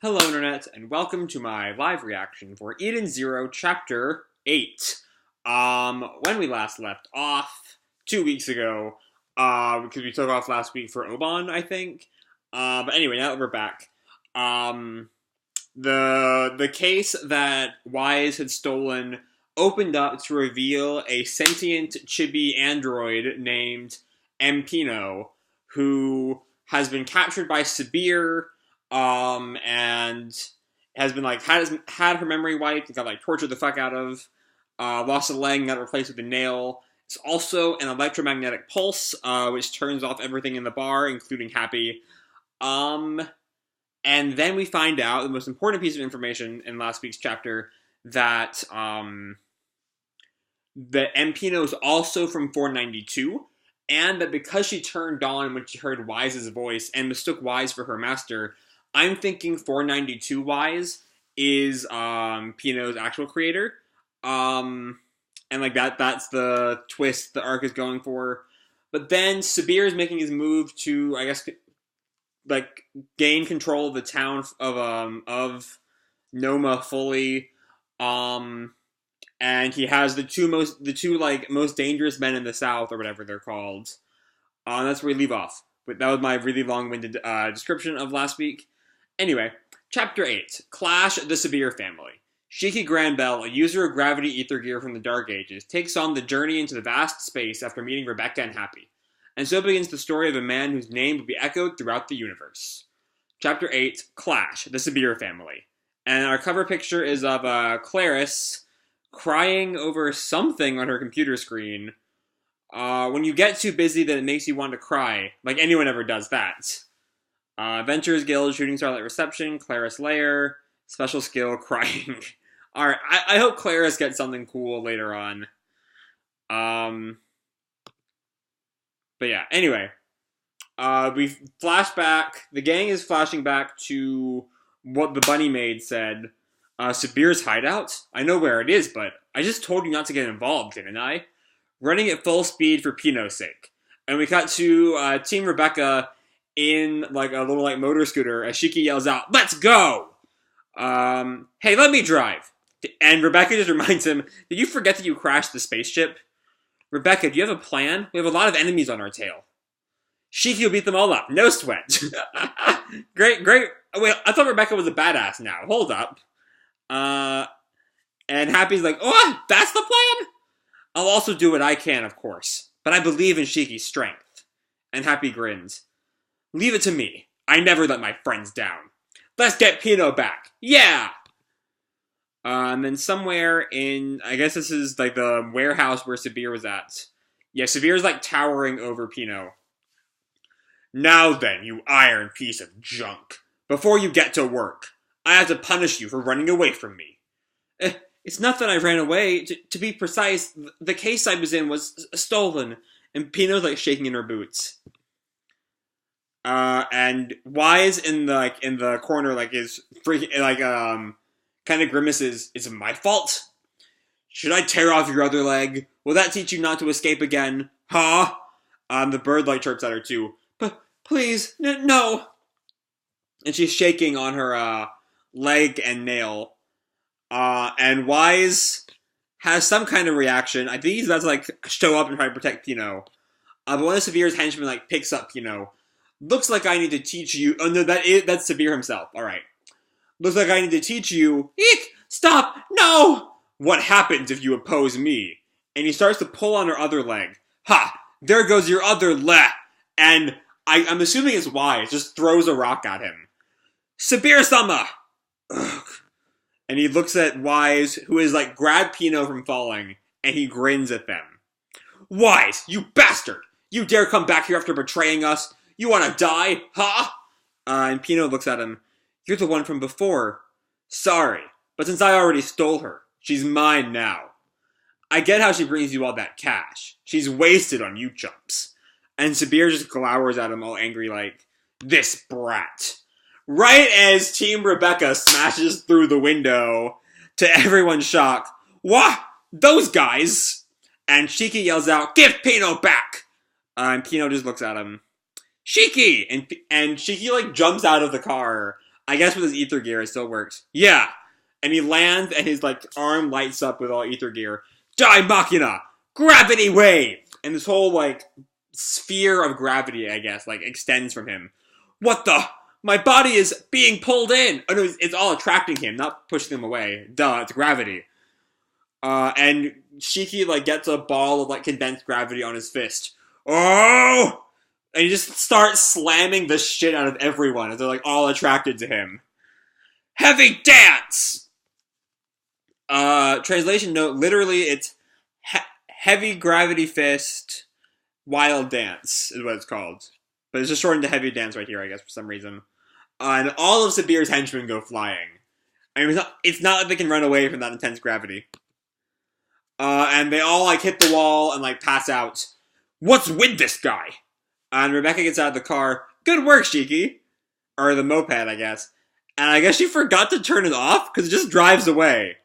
Hello Internet, and welcome to my live reaction for Eden Zero Chapter 8. When we last left off, 2 weeks ago, because we took off last week for Oban, I think. But anyway, now that we're back, the case that Weisz had stolen opened up to reveal a sentient chibi android named Pino, who has been captured by Sibir, and has been had her memory wiped, got tortured the fuck out of, lost a leg and got replaced with a nail. It's also an electromagnetic pulse, which turns off everything in the bar, including Happy. And then we find out the most important piece of information in last week's chapter that that Pino is also from 492, and that because she turned on when she heard Weiss's voice and mistook Weisz for her master, I'm thinking 492 Weisz is Pino's actual creator. And that's the twist the arc is going for. But then Sibir is making his move to, I guess, gain control of the town of Noma fully. And he has the two most dangerous men in the South, or whatever they're called. That's where we leave off. But that was my really long-winded description of last week. Anyway, Chapter 8, Clash the Sibir Family. Shiki Granbell, a user of gravity ether gear from the Dark Ages, takes on the journey into the vast space after meeting Rebecca and Happy. And so begins the story of a man whose name will be echoed throughout the universe. Chapter 8, Clash the Sibir Family. And our cover picture is of Clarice crying over something on her computer screen. When you get too busy that it makes you want to cry, like anyone ever does that. Ventures Guild, Shooting Starlight Reception, Clarice Lair, Special Skill, Crying. Alright, I hope Clarice gets something cool later on. But yeah, anyway. We flash back, the gang is flashing back to what the bunny maid said. Sibir's hideout? I know where it is, but I just told you not to get involved, didn't I? Running at full speed for Pino's sake. And we cut to Team Rebecca in a little motor scooter as Shiki yells out, "Let's go!" Hey, let me drive. And Rebecca just reminds him, "Did you forget that you crashed the spaceship? Rebecca, do you have a plan? We have a lot of enemies on our tail." Shiki will beat them all up. No sweat. Great. Wait, I thought Rebecca was a badass now. Hold up. And Happy's like, "Oh, that's the plan? I'll also do what I can, of course. But I believe in Shiki's strength." And Happy grins. "Leave it to me. I never let my friends down. Let's get Pino back. Yeah!" And then somewhere in, I guess this is the warehouse where Sibir was at. Yeah, Sibir's towering over Pino. "Now then, you iron piece of junk. Before you get to work, I have to punish you for running away from me." It's not that I ran away. To be precise, the case I was in was stolen. And Pino's shaking in her boots. And Weisz in the corner is freaking kind of grimaces. "Is it my fault? Should I tear off your other leg? Will that teach you not to escape again? Huh?" The bird chirps at her too. "But please, no." And she's shaking on her leg and nail. And Weisz has some kind of reaction. I think he's about to show up and try to protect Pino. But one of Sibir's henchmen picks up Pino. "Looks like I need to teach you." Oh no, that's Sibir himself. All right. "Looks like I need to teach you." "Eek! Stop! No!" "What happens if you oppose me?" And he starts to pull on her other leg. "Ha! There goes your other leg!" And I'm assuming it's Weisz just throws a rock at him. "Sibir-sama!" Ugh. And he looks at Weisz, who has grabbed Pino from falling, and he grins at them. "Weisz, you bastard! You dare come back here after betraying us? You want to die, huh?" And Pino looks at him. "You're the one from before." "Sorry, but since I already stole her, she's mine now. I get how she brings you all that cash. She's wasted on you chumps." And Sibir just glowers at him all angry "This brat." Right as Team Rebecca smashes through the window, to everyone's shock, "What? Those guys?" And Shiki yells out, "Give Pino back!" And Pino just looks at him. "Shiki!" And Shiki jumps out of the car I guess with his ether gear, it still works. Yeah! And he lands, and his, like, arm lights up with all ether gear. Die Machina! Gravity wave! And this whole, like, sphere of gravity, I guess, like, extends from him. What the? My body is being pulled in! Oh no, it's all attracting him, not pushing him away. Duh, it's gravity. And Shiki, like, gets a ball of, like, condensed gravity on his fist. Oh! And he just starts slamming the shit out of everyone as they're, like, all attracted to him. Heavy dance! Translation note, literally, it's heavy gravity fist, wild dance is what it's called. But it's just shortened to heavy dance right here, I guess, for some reason. And all of Sibir's henchmen go flying. I mean, it's not like they can run away from that intense gravity. And they all, like, hit the wall and, like, pass out. What's with this guy? And Rebecca gets out of the car. Good work, Shiki. Or the moped, I guess. And I guess she forgot to turn it off, because it just drives away.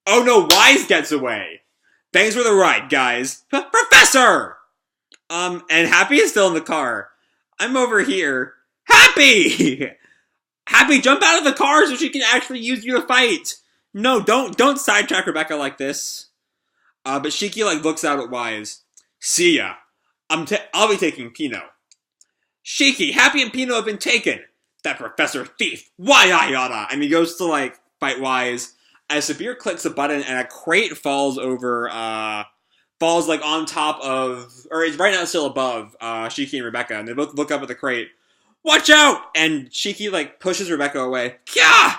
Oh no, Weisz gets away. Thanks for the ride, guys. Professor! And Happy is still in the car. I'm over here. Happy! Happy, jump out of the car so she can actually use you to fight. No, don't sidetrack Rebecca like this. But Shiki, like, looks out at Weisz. See ya. I'll be taking Pino. Shiki, Happy and Pino have been taken. That professor thief. Why I oughta? And he goes to, like, fight Weisz. As Sibir clicks a button and a crate falls over, falls, like, on top of, or it's right now still above, Shiki and Rebecca. And they both look up at the crate. Watch out! And Shiki, like, pushes Rebecca away. Kya!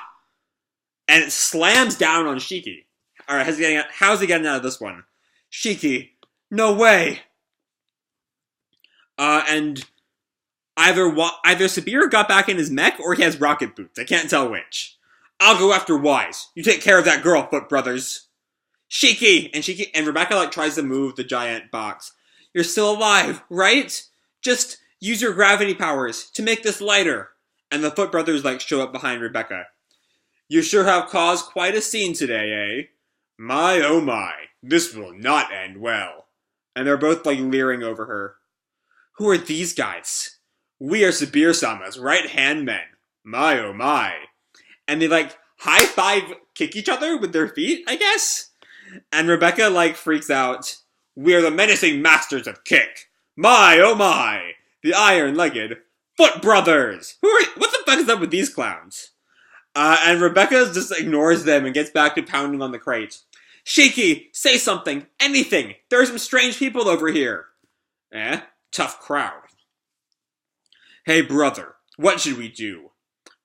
And it slams down on Shiki. Alright, how's he getting out of this one? Shiki, no way! And either Sibir got back in his mech, or he has rocket boots. I can't tell which. I'll go after Weisz. You take care of that girl, Foot Brothers. Shiki! And Rebecca, like, tries to move the giant box. You're still alive, right? Just use your gravity powers to make this lighter. And the Foot Brothers, like, show up behind Rebecca. You sure have caused quite a scene today, eh? My oh my, this will not end well. And they're both, like, leering over her. Who are these guys? We are Sibir-sama's right-hand men. My oh my. And they, like, high-five kick each other with their feet, I guess? And Rebecca, like, freaks out. We are the menacing masters of kick. My oh my. The iron-legged Foot Brothers. What the fuck is up with these clowns? And Rebecca just ignores them and gets back to pounding on the crate. Shiki, say something, anything. There are some strange people over here. Tough crowd. Hey, brother, what should we do?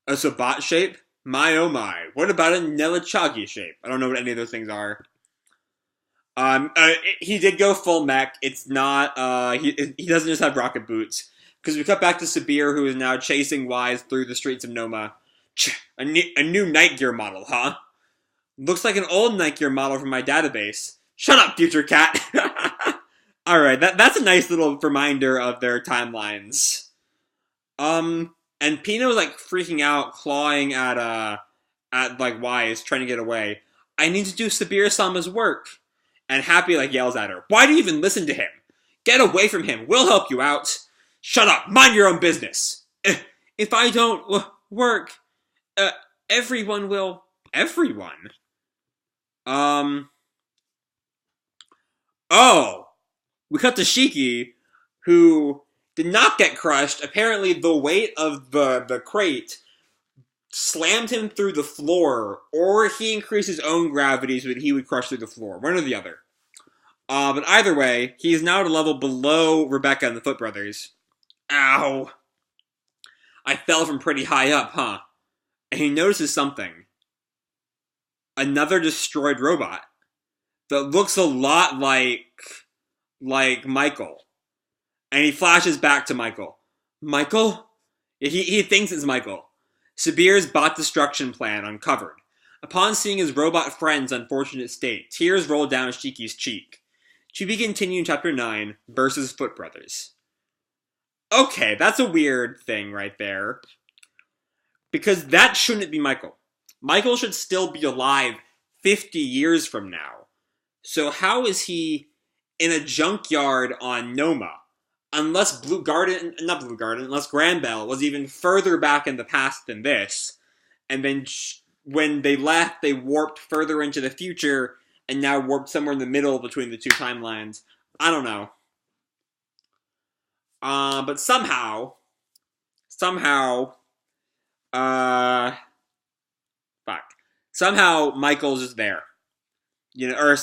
A Sabat shape? My oh my. What about a Nelichagi shape? I don't know what any of those things are. He did go full mech. It's not, he doesn't just have rocket boots. Because we cut back to Sibir, who is now chasing Weisz through the streets of Noma. A new Night Gear model, huh? Looks like an old Night Gear model from my database. Shut up, future cat! Alright, that's a nice little reminder of their timelines. And Pino's, like, freaking out, clawing at like, Weisz, trying to get away. I need to do Sibir-sama's work. And Happy, like, yells at her. Why do you even listen to him? Get away from him. We'll help you out. Shut up. Mind your own business. If I don't work, everyone will. Everyone? Oh. We cut to Shiki, who did not get crushed. Apparently, the weight of the crate slammed him through the floor, or he increased his own gravity so that he would crush through the floor. One or the other. But either way, he is now at a level below Rebecca and the Foot Brothers. Ow. I fell from pretty high up, huh? And he notices something. Another destroyed robot that looks a lot like Michael. And he flashes back to Michael. Michael? He thinks it's Michael. Sibir's bot destruction plan uncovered. Upon seeing his robot friend's unfortunate state, tears roll down Shiki's cheek. To be continued in Chapter 9, versus Foot Brothers. Okay, that's a weird thing right there. Because that shouldn't be Michael. Michael should still be alive 50 years from now. So how is he in a junkyard on Noma? Unless unless Granbell was even further back in the past than this, and then when they left, they warped further into the future, and now warped somewhere in the middle between the two timelines. I don't know. But somehow, uh, fuck. Somehow Michael's just there. Or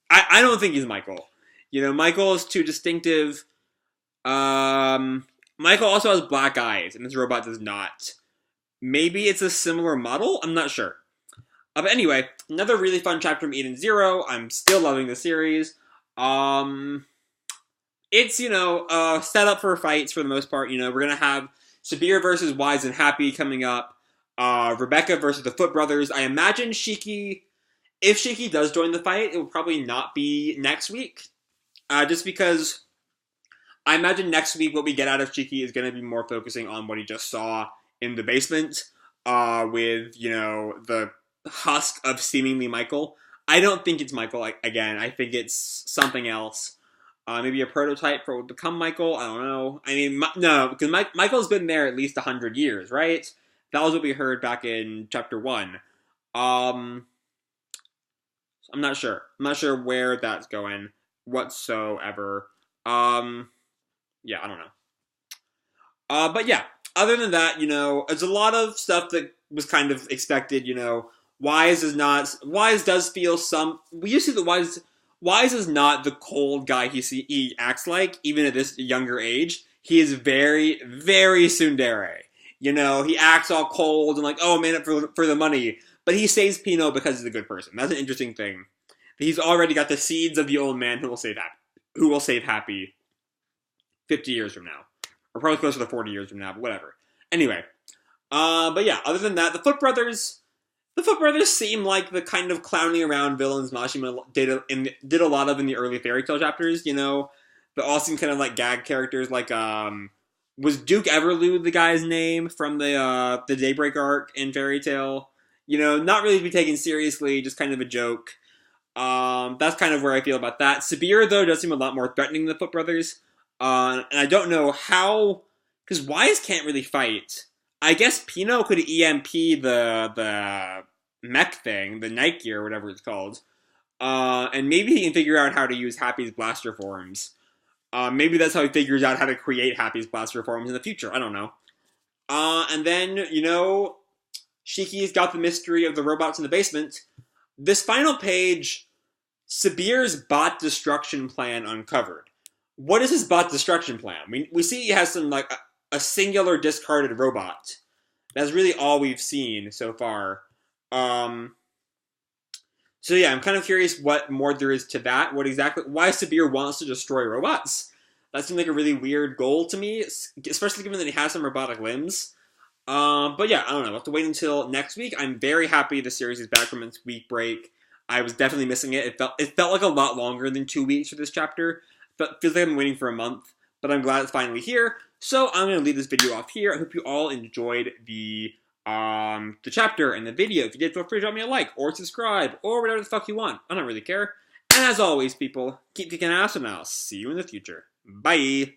I don't think he's Michael. Michael is too distinctive. Michael also has black eyes, and this robot does not. Maybe it's a similar model? I'm not sure. But anyway, another really fun chapter from Eden Zero. I'm still loving the series. It's, set up for fights for the most part. We're going to have Sibir versus Weisz and Happy coming up. Rebecca versus the Foot Brothers. I imagine Shiki, if Shiki does join the fight, it will probably not be next week. Just because I imagine next week what we get out of Shiki is going to be more focusing on what he just saw in the basement with, the husk of seemingly Michael. I don't think it's Michael, again. I think it's something else. Maybe a prototype for what would become Michael. I don't know. I mean, no, because Michael's been there at least 100 years, right? That was what we heard back in chapter 1. I'm not sure. I'm not sure where that's going whatsoever. Yeah, I don't know. But yeah, other than that, there's a lot of stuff that was kind of expected, Weisz does feel some, we used to see that Weisz is not the cold guy he acts like, even at this younger age. He is very, very tsundere. He acts all cold and like, oh, man, it for the money. But he saves Pino because he's a good person. That's an interesting thing. He's already got the seeds of the old man who will save Happy 50 years from now. Or probably closer to 40 years from now, but whatever. Anyway. But yeah, other than that, the Foot Brothers seem like the kind of clowning around villains Mashima did a lot of in the early Fairy Tail chapters, But all seem kind of like gag characters, like, was Duke Everlude the guy's name from the Daybreak arc in Fairy Tail? Not really to be taken seriously, just kind of a joke. That's kind of where I feel about that. Sibir, though, does seem a lot more threatening than the Foot Brothers. And I don't know how, because Weisz can't really fight. I guess Pino could EMP the mech thing, the night gear, whatever it's called. And maybe he can figure out how to use Happy's blaster forms. Maybe that's how he figures out how to create Happy's blaster forms in the future. I don't know. And then, Shiki's got the mystery of the robots in the basement. This final page, Sibir's bot destruction plan uncovered. What is his bot destruction plan? We see he has some, like, a singular discarded robot. That's really all we've seen so far. So yeah, I'm kind of curious what more there is to that. Why Sibir wants to destroy robots. That seems like a really weird goal to me, especially given that he has some robotic limbs. But yeah, I don't know. We'll have to wait until next week. I'm very happy the series is back from its week break. I was definitely missing it. It felt like a lot longer than 2 weeks for this chapter. But feels like I've been waiting for a month. But I'm glad it's finally here. So I'm going to leave this video off here. I hope you all enjoyed the chapter and the video. If you did, feel free to drop me a like or subscribe or whatever the fuck you want. I don't really care. And as always, people, keep kicking ass and I'll see you in the future. Bye!